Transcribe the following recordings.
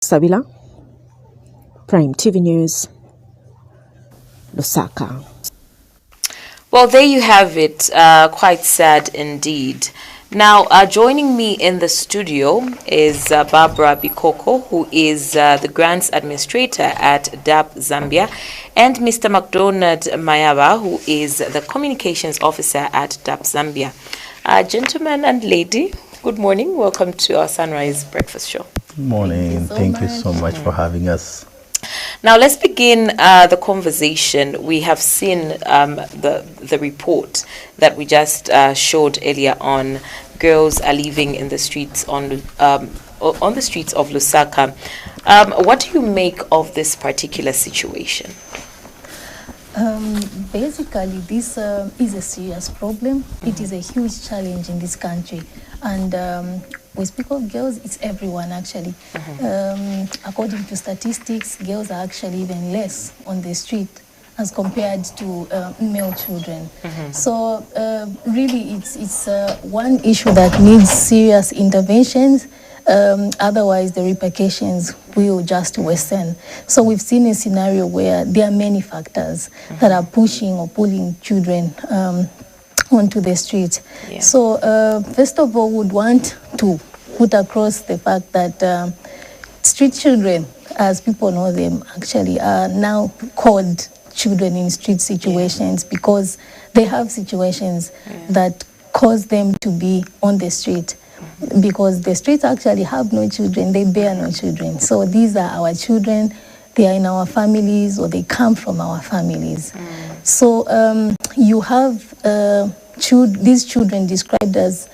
Sabila, Prime TV News, Lusaka. Well, there you have it. Quite sad indeed. Now, joining me in the studio is Barbara Bikoko, who is the Grants Administrator at DAPP Zambia, and Mr. McDonald Mayaba, who is the Communications Officer at DAPP Zambia. Gentlemen and lady, good morning. Welcome to our Sunrise Breakfast Show. Good morning. Thank you so much for having us. Now let's begin the conversation. We have seen the report that we just showed earlier on. Girls are living in the streets on the streets of Lusaka. What do you make of this particular situation? Basically, this is a serious problem. It is a huge challenge in this country, and we speak of girls, it's everyone actually. According to statistics, girls are actually even less on the street as compared to male children. So really it's one issue that needs serious interventions. Otherwise the repercussions will just worsen. So we've seen a scenario where there are many factors that are pushing or pulling children onto the street. Yeah. So first of all, would want to put across the fact that street children, as people know them, actually are now called children in street situations because they have situations that cause them to be on the street. Because the streets actually have no children, they bear no children. So these are our children, they are in our families or they come from our families. So you have these children described as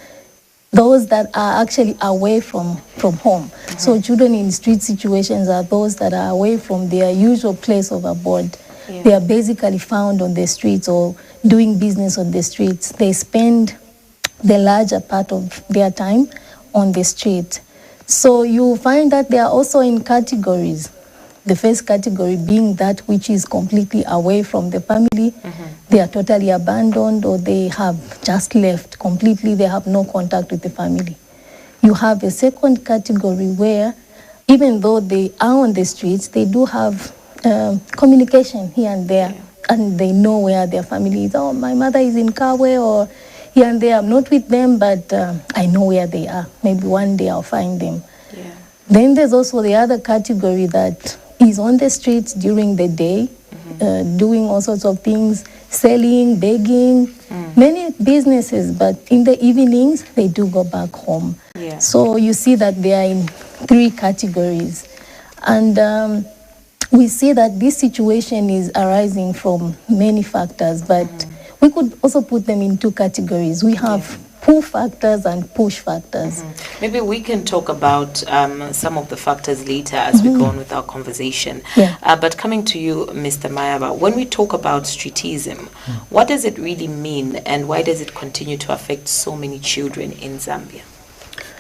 those that are actually away from home. So children in street situations are those that are away from their usual place of abode. They are basically found on the streets or doing business on the streets. They spend the larger part of their time on the street. So you find that they are also in categories. The first category being that which is completely away from the family. They are totally abandoned or they have just left completely. They have no contact with the family. You have a second category where even though they are on the streets, they do have communication here and there, and they know where their family is. Oh, my mother is in Kawe, or here and there, I'm not with them, but I know where they are. Maybe one day I'll find them. Then there's also the other category that is on the streets during the day, doing all sorts of things, selling, begging, many businesses, but in the evenings, they do go back home. So you see that they are in three categories. And we see that this situation is arising from many factors, but we could also put them in two categories. We have pull factors and push factors. Maybe we can talk about some of the factors later as we go on with our conversation. But coming to you, Mr. Mayaba, when we talk about streetism, what does it really mean and why does it continue to affect so many children in Zambia?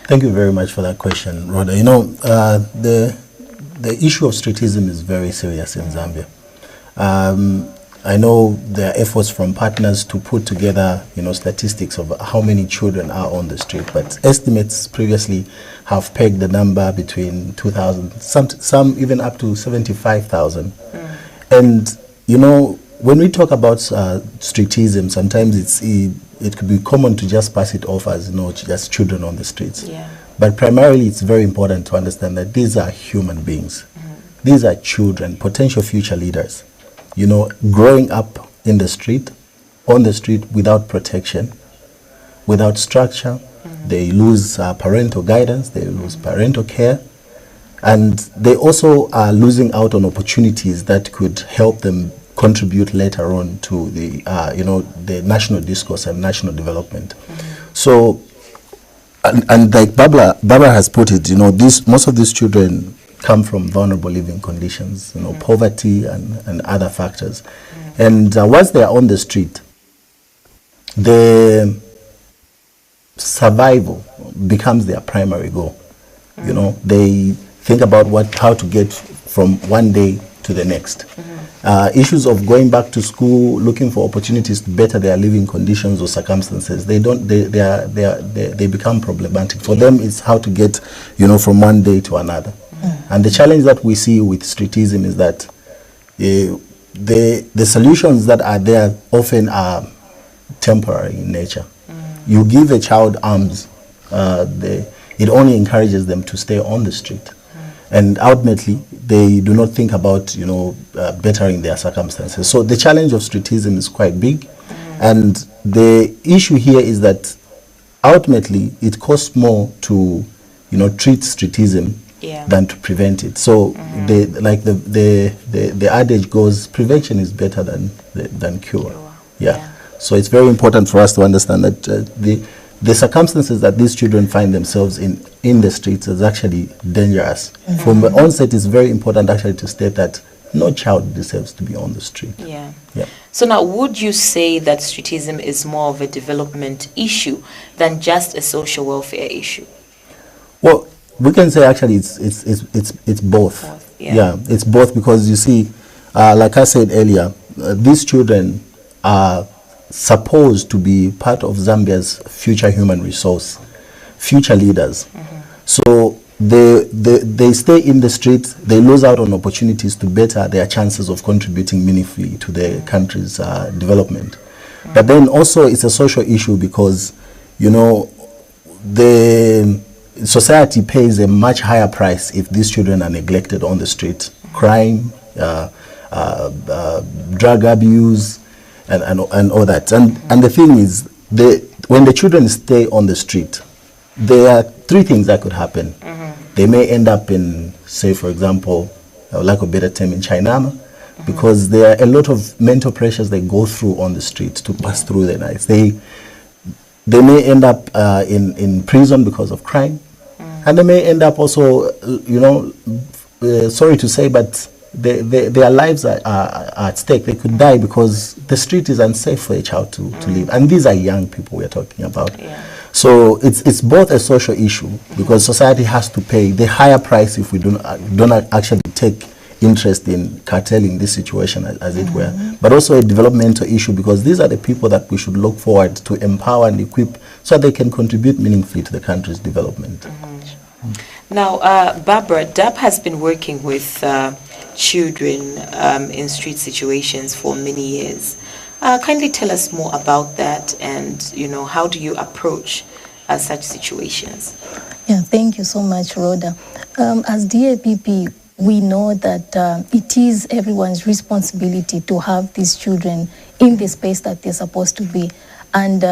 Thank you very much for that question, Rhoda. You know, the issue of streetism is very serious in Zambia. I know there are efforts from partners to put together, statistics of how many children are on the street, but estimates previously have pegged the number between 2,000, some even up to 75,000. And, when we talk about streetism, sometimes it could be common to just pass it off as, just children on the streets. But primarily, it's very important to understand that these are human beings. These are children, potential future leaders. Growing up in the street, on the street without protection, without structure. They lose parental guidance, they lose parental care, and they also are losing out on opportunities that could help them contribute later on to the, the national discourse and national development. So, and like Barbara has put it, most of these children come from vulnerable living conditions, poverty and other factors. And once they are on the street, the survival becomes their primary goal. They think about how to get from one day to the next. Issues of going back to school, looking for opportunities to better their living conditions or circumstances, they become problematic. For them, it's how to get, from one day to another. And the challenge that we see with streetism is that the solutions that are there often are temporary in nature. You give a child arms, it only encourages them to stay on the street. And ultimately, they do not think about, bettering their circumstances. So the challenge of streetism is quite big. And the issue here is that ultimately, it costs more to, treat streetism than to prevent it. So the adage goes, prevention is better than cure. Yeah. So it's very important for us to understand that the circumstances that these children find themselves in the streets is actually dangerous. From the onset, it's very important actually to state that no child deserves to be on the street. Yeah. So now, would you say that streetism is more of a development issue than just a social welfare issue? Well, we can say actually it's both. Yeah, it's both, because you see, like I said earlier, these children are supposed to be part of Zambia's future human resource, future leaders. So they stay in the streets, they lose out on opportunities to better their chances of contributing meaningfully to the country's development. But then also it's a social issue because, the society pays a much higher price if these children are neglected on the street. Crime, drug abuse, and all that. And the thing is, when the children stay on the street, there are three things that could happen. They may end up in, say, for example, lack of better term, in Chainama, because there are a lot of mental pressures they go through on the street to pass through the nights. They may end up in prison because of crime, and they may end up also, sorry to say, but their lives are at stake. They could die because the street is unsafe for a child to live. And these are young people we're talking about. So it's both a social issue, because society has to pay the higher price if we don't actually take interest in curtailing this situation, as it were, but also a developmental issue, because these are the people that we should look forward to empower and equip so they can contribute meaningfully to the country's development. Now, Barbara, DAPP has been working with children in street situations for many years. Kindly tell us more about that, and how do you approach such situations? Yeah, thank you so much, Rhoda. As DAPP, we know that it is everyone's responsibility to have these children in the space that they're supposed to be, and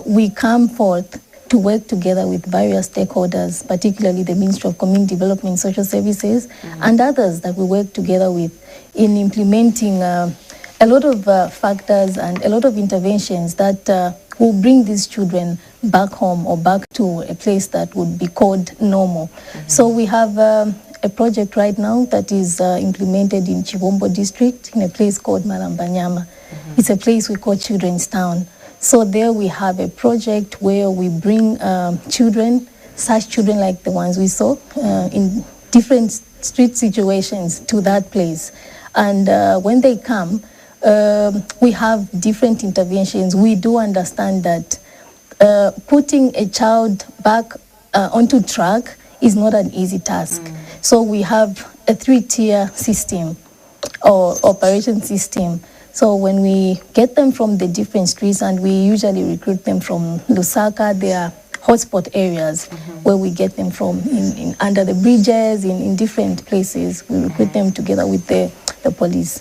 we come forth to work together with various stakeholders, particularly the Ministry of Community Development and Social Services, and others that we work together with in implementing a lot of factors and a lot of interventions that will bring these children back home or back to a place that would be called normal. So we have a project right now that is implemented in Chibombo district in a place called Malambanyama. It's a place we call Children's Town. So there we have a project where we bring children, such children like the ones we saw in different street situations, to that place. And when they come, we have different interventions. We do understand that putting a child back onto track is not an easy task. So we have a 3-tier system or operation system. So when we get them from the different streets, and we usually recruit them from Lusaka, there are hotspot areas where we get them from, in under the bridges, in different places. We recruit them together with the police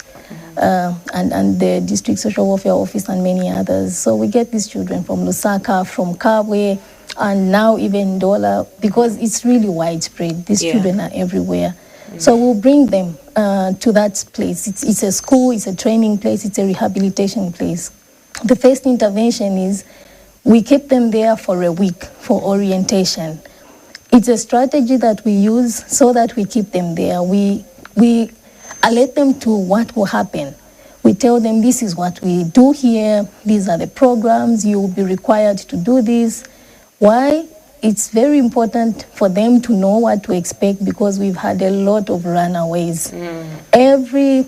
and the district social welfare office and many others. So we get these children from Lusaka, from Kabwe, and now even Dola, because it's really widespread. These children are everywhere. So we'll bring them to that place. It's a school, it's a training place, it's a rehabilitation place. The first intervention is we keep them there for a week for orientation. It's a strategy that we use so that we keep them there. We alert them to what will happen. We tell them this is what we do here, these are the programs, you will be required to do this. Why? It's very important for them to know what to expect, because we've had a lot of runaways. Every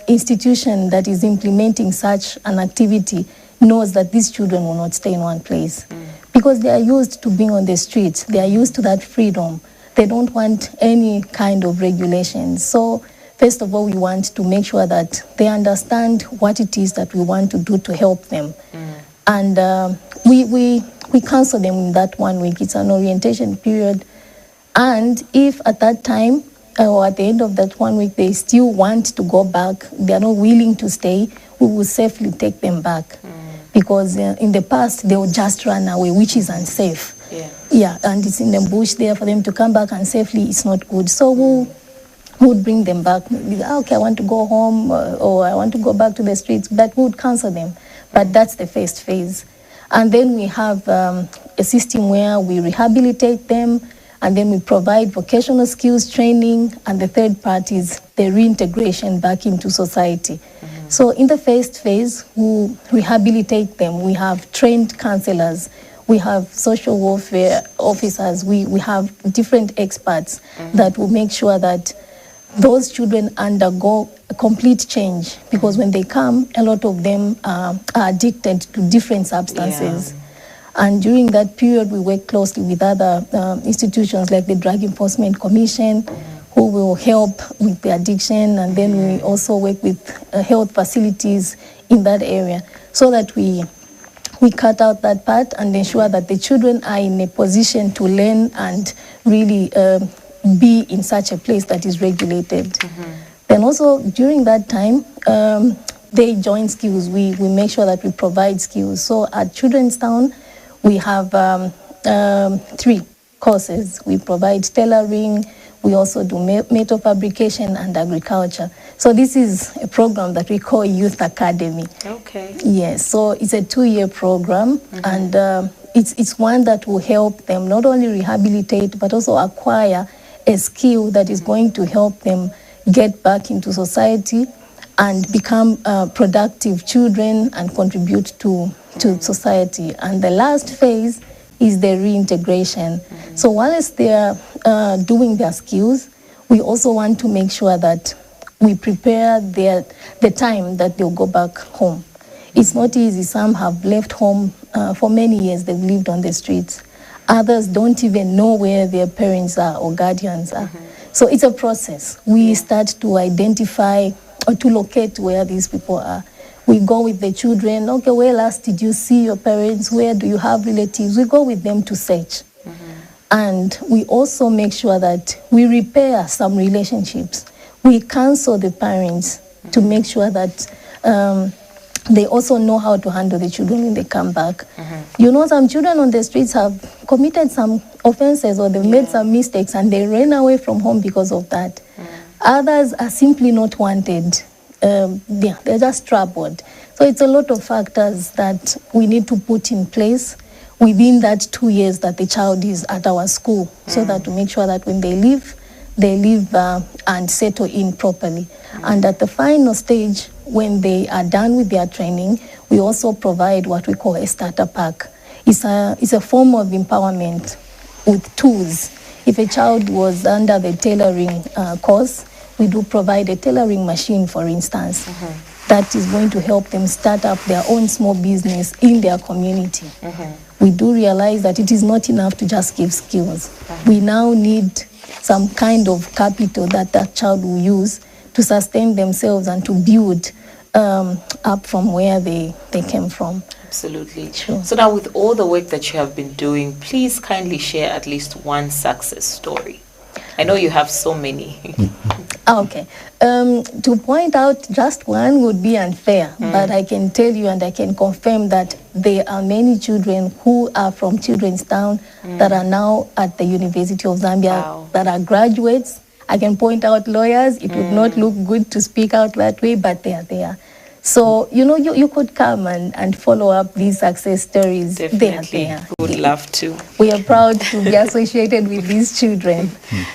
institution that is implementing such an activity knows that these children will not stay in one place because they are used to being on the streets. They are used to that freedom. they don't want any kind of regulations. So first of all, we want to make sure that they understand what it is that we want to do to help them. And we counsel them in that 1 week. It's an orientation period. And if at that time or at the end of that 1 week they still want to go back, they are not willing to stay, we will safely take them back. Because in the past, they would just run away, which is unsafe. Yeah, and it's in the bush there for them to come back and safely, it's not good. So we would bring them back. Okay, I want to go home or I want to go back to the streets. But we would counsel them. But that's the first phase. And then we have a system where we rehabilitate them, and then we provide vocational skills training, and the third part is the reintegration back into society. So in the first phase, we rehabilitate them. We have trained counselors. We have social welfare officers. We have different experts that will make sure that those children undergo a complete change, because when they come, a lot of them are addicted to different substances. And during that period, we work closely with other institutions like the Drug Enforcement Commission, who will help with the addiction, and then we also work with health facilities in that area, so that we cut out that part and ensure that the children are in a position to learn and really be in such a place that is regulated. Then also during that time, they join skills. We make sure that we provide skills. So at Children's Town, we have 3 courses. We provide tailoring, we also do metal fabrication and agriculture. So this is a program that we call Youth Academy. Okay. Yes, so it's a 2-year program, and it's one that will help them not only rehabilitate, but also acquire a skill that is going to help them get back into society and become productive children and contribute to society. And the last phase is the reintegration. So whilst they are doing their skills, we also want to make sure that we prepare the time that they'll go back home. It's not easy. Some have left home for many years. They've lived on the streets. Others don't even know where their parents are or guardians are. So it's a process. We start to identify or to locate where these people are. We go with the children. Okay, where last did you see your parents? Where do you have relatives? We go with them to search. And we also make sure that we repair some relationships. We counsel the parents to make sure that they also know how to handle the children when they come back. You know, some children on the streets have committed some offenses, or they've made some mistakes and they ran away from home because of that. Others are simply not wanted. They're just troubled. So it's a lot of factors that we need to put in place within that 2 years that the child is at our school, so that to make sure that when they leave and settle in properly. And at the final stage, when they are done with their training, we also provide what we call a starter pack. It's a form of empowerment with tools. If a child was under the tailoring course, we do provide a tailoring machine, for instance, that is going to help them start up their own small business in their community. We do realize that it is not enough to just give skills. We now need some kind of capital that child will use to sustain themselves and to build up from where they came from. Absolutely. Sure. So now, with all the work that you have been doing, please kindly share at least one success story. I know you have so many. Okay. To point out just one would be unfair, but I can tell you and I can confirm that there are many children who are from Children's Town that are now at the University of Zambia, that are graduates. I can point out lawyers. It would not look good to speak out that way, but they are there. So, you know, you could come and follow up these success stories. Definitely. They are there. Would love to. We are proud to be associated with these children.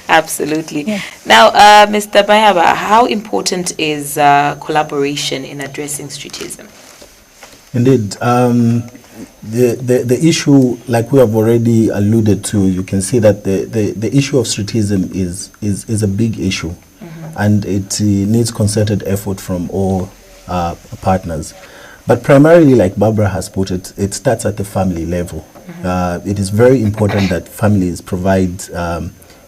Absolutely. Yeah. Now, Mr. Bayaba, how important is collaboration in addressing streetism? Indeed. The issue, like we have already alluded to, you can see that the issue of streetism is a big issue, and it needs concerted effort from all partners. But primarily, like Barbara has put it, it starts at the family level. It is very important that families provide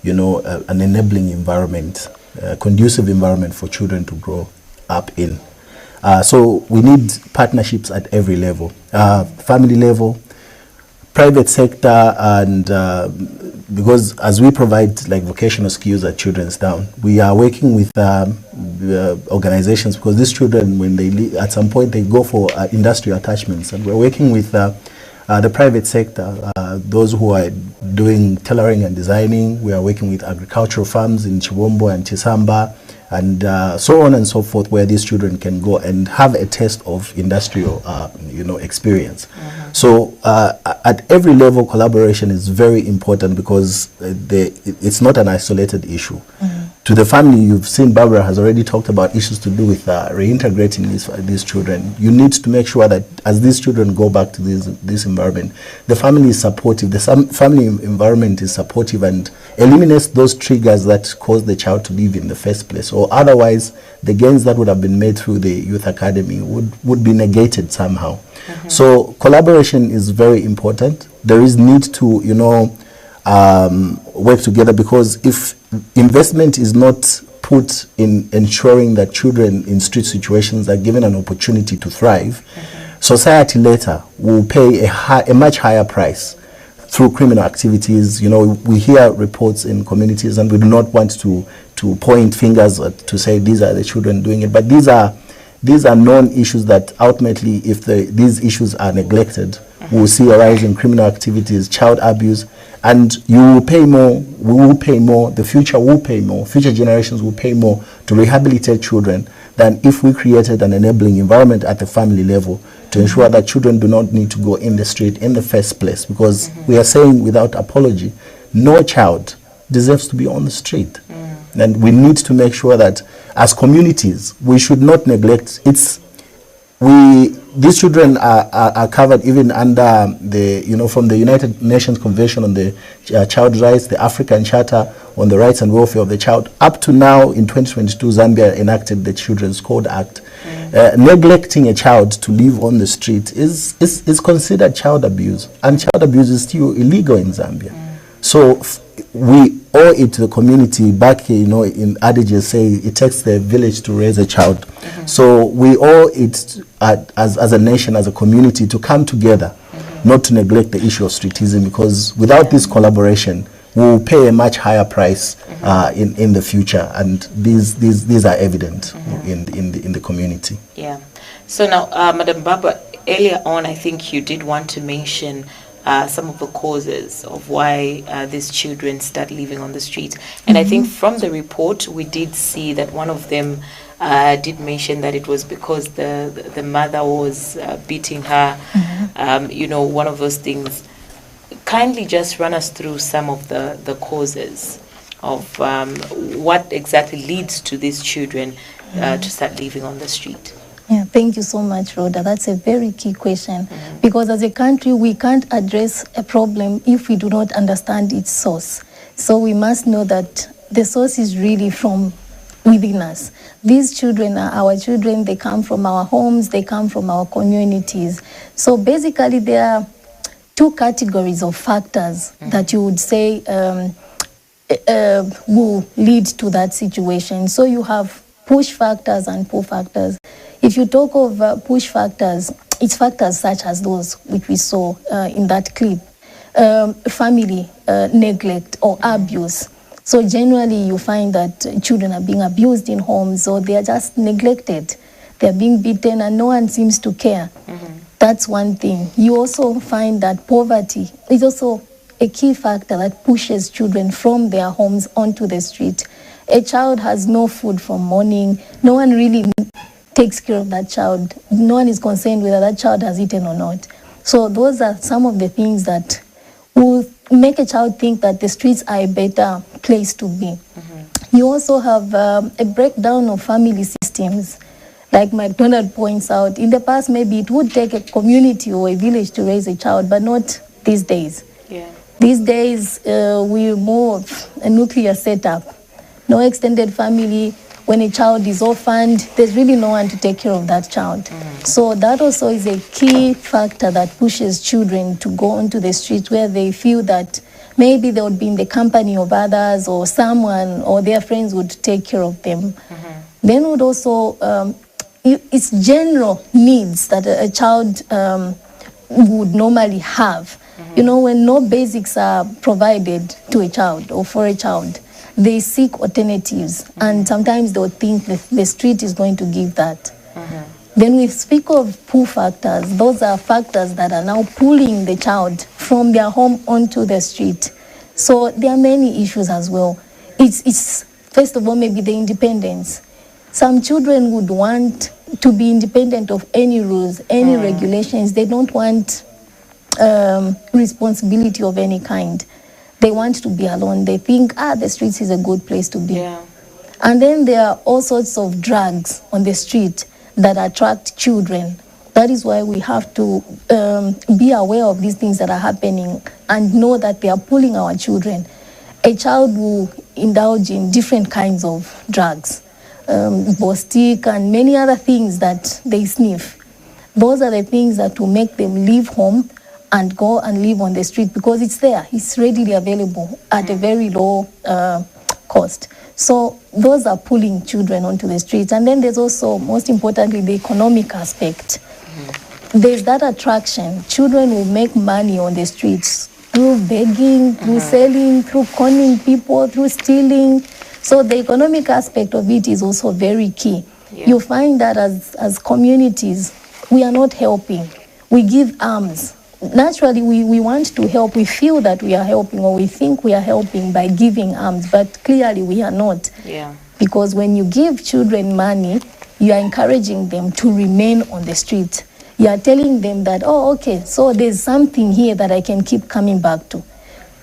you know, an enabling environment, a conducive environment for children to grow up in. So we need partnerships at every level, family level, private sector, and because as we provide like vocational skills at Children's Town, we are working with organizations, because these children, when they leave, at some point they go for industrial attachments, and we're working with the private sector, those who are doing tailoring and designing. We are working with agricultural farms in Chibombo and Chisamba, and so on and so forth, where these children can go and have a taste of industrial, you know, experience. So at every level, collaboration is very important, because it's not an isolated issue. To the family, you've seen Barbara has already talked about issues to do with reintegrating these children. You need to make sure that as these children go back to this environment, the family is supportive, the family environment is supportive, and eliminates those triggers that cause the child to leave in the first place. Or otherwise, the gains that would have been made through the youth academy would be negated somehow. So collaboration is very important. There is need to, you know, work together, because if investment is not put in ensuring that children in street situations are given an opportunity to thrive, society later will pay a much higher price through criminal activities. You know, we hear reports in communities, and we do not want to point fingers to say these are the children doing it, but these are known issues that ultimately, if these issues are neglected, we will see a rise in criminal activities, child abuse, and you will pay more, we will pay more, the future will pay more, future generations will pay more to rehabilitate children than if we created an enabling environment at the family level to ensure that children do not need to go in the street in the first place. Because we are saying without apology, no child deserves to be on the street. And we need to make sure that as communities, we should not neglect. These children are covered even under the, you know, from the United Nations Convention on the Child Rights, the African Charter on the Rights and Welfare of the Child. Up to now, in 2022, Zambia enacted the Children's Code Act. Neglecting a child to live on the street is considered child abuse, and child abuse is still illegal in Zambia. So we owe it to the community. Back, you know, in adages say it takes the village to raise a child. So we owe it as a nation, as a community, to come together, not to neglect the issue of streetism, because without this collaboration, we will pay a much higher price in the future, and these are evident in the community. Yeah. So now, Madam Barbara, earlier on, I think you did want to mention some of the causes of why these children start living on the street. And I think from the report, we did see that one of them did mention that it was because the mother was beating her, you know, one of those things. Kindly just run us through some of the causes of what exactly leads to these children to start living on the street. Yeah, thank you so much, Rhoda. That's a very key question, because as a country, we can't address a problem if we do not understand its source. So we must know that the source is really from within us. These children are our children. They come from our homes. They come from our communities. So basically, there are two categories of factors that you would say will lead to that situation. So you have push factors and pull factors. If you talk of push factors, it's factors such as those which we saw in that clip. Family neglect or abuse. So generally you find that children are being abused in homes, or they are just neglected. They're being beaten and no one seems to care. That's one thing. You also find that poverty is also a key factor that pushes children from their homes onto the street. A child has no food from morning. No one really takes care of that child. No one is concerned whether that child has eaten or not. So those are some of the things that will make a child think that the streets are a better place to be. You also have a breakdown of family systems. Like McDonald points out, in the past maybe it would take a community or a village to raise a child, but not these days. These days we're more of a nuclear setup. No extended family. When a child is orphaned, there's really no one to take care of that child. So that also is a key factor that pushes children to go onto the street, where they feel that maybe they would be in the company of others, or someone or their friends would take care of them. Then would also, it's general needs that a child would normally have. You know, when no basics are provided to a child or for a child, they seek alternatives, and sometimes they'll think that the street is going to give that. Then we speak of pull factors. Those are factors that are now pulling the child from their home onto the street. So there are many issues as well. It's first of all, maybe the independence. Some children would want to be independent of any rules, any regulations. They don't want responsibility of any kind. They want to be alone. They think, the streets is a good place to be. Yeah. And then there are all sorts of drugs on the street that attract children. That is why we have to be aware of these things that are happening and know that they are pulling our children. A child will indulge in different kinds of drugs, Bostik and many other things that they sniff. Those are the things that will make them leave home and go and live on the street, because it's there, it's readily available at a very low cost. So those are pulling children onto the streets. And then there's also, most importantly, the economic aspect. There's that attraction. Children will make money on the streets through begging, through selling, through conning people, through stealing. So the economic aspect of it is also very key. Yeah. You find that as communities, we are not helping. We give alms. Naturally, we want to help. We feel that we are helping, or we think we are helping by giving alms, but clearly we are not. Yeah. Because when you give children money, you are encouraging them to remain on the street. You are telling them that, oh, okay, so there's something here that I can keep coming back to.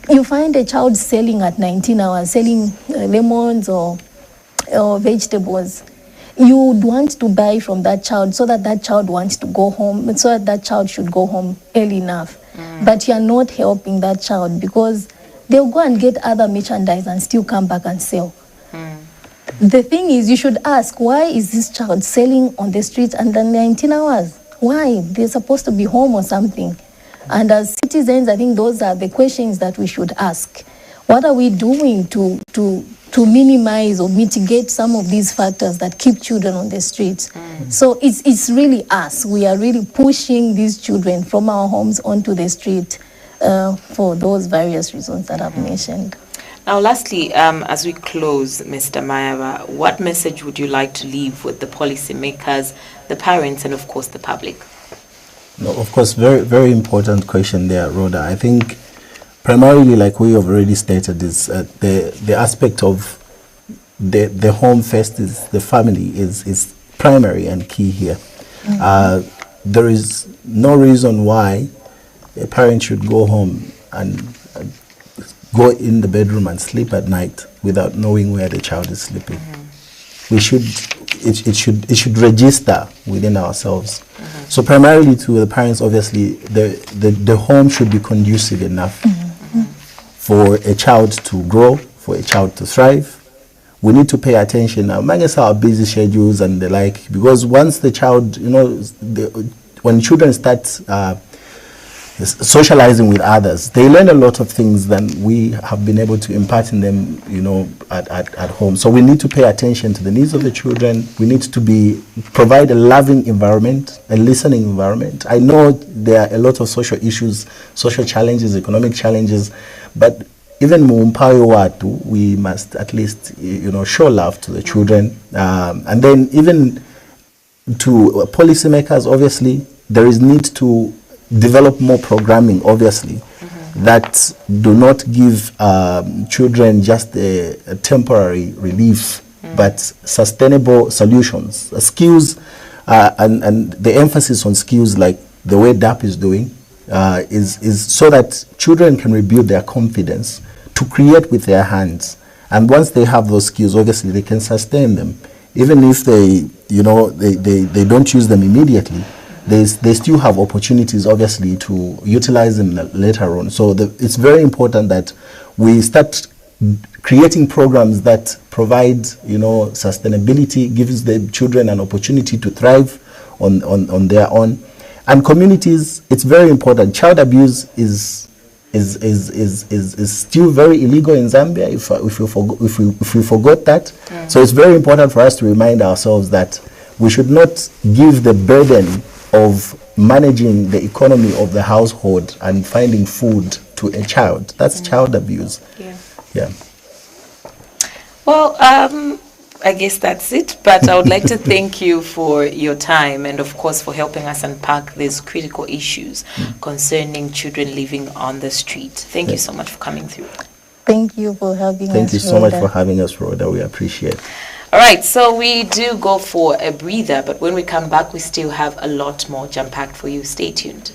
You find a child selling at 19 hours, selling lemons or vegetables. You would want to buy from that child so that that child wants to go home, so that that child should go home early enough. But you're not helping that child, because they'll go and get other merchandise and still come back and sell. The thing is, you should ask, why is this child selling on the streets under 19 hours? Why? They're supposed to be home or something. And as citizens, I think those are the questions that we should ask. What are we doing to minimize or mitigate some of these factors that keep children on the streets? So it's really us. We are really pushing these children from our homes onto the street for those various reasons that I've mentioned. Now, lastly, as we close, Mr. Mayaba, what message would you like to leave with the policymakers, the parents, and of course the public? No, of course, very, very important question there, Rhoda. I think primarily, like we have already stated, is the aspect of the home first, is the family is primary and key here. There is no reason why a parent should go home and go in the bedroom and sleep at night without knowing where the child is sleeping. It should register within ourselves. So primarily to the parents, obviously, the home should be conducive enough for a child to grow, for a child to thrive. We need to pay attention, amongst our busy schedules and the like, because once the child, when children start socializing with others, they learn a lot of things than we have been able to impart in them, at home. So we need to pay attention to the needs of the children. We need to provide a loving environment, a listening environment. I know there are a lot of social issues, social challenges, economic challenges, but even watu, we must at least, show love to the children. And then even to policymakers, obviously, there is need to develop more programming, obviously, that do not give children just a temporary relief, but sustainable solutions, skills, and the emphasis on skills like the way DAPP is doing, is so that children can rebuild their confidence to create with their hands. And once they have those skills, obviously they can sustain them. Even if they don't use them immediately, they still have opportunities, obviously, to utilize them later on. So it's very important that we start creating programs that provide, sustainability, gives the children an opportunity to thrive on their own. And communities, it's very important. Child abuse is is still very illegal in Zambia, if we forgot that. So it's very important for us to remind ourselves that we should not give the burden of managing the economy of the household and finding food to a child. That's child abuse. Yeah. Well, I guess that's it, but I would like to thank you for your time and, of course, for helping us unpack these critical issues concerning children living on the street. Thank you so much for coming through. Thank you for having us, Thank you so much for having us, Rhoda. We appreciate it. All right, so we do go for a breather, but when we come back, we still have a lot more jam-packed for you. Stay tuned.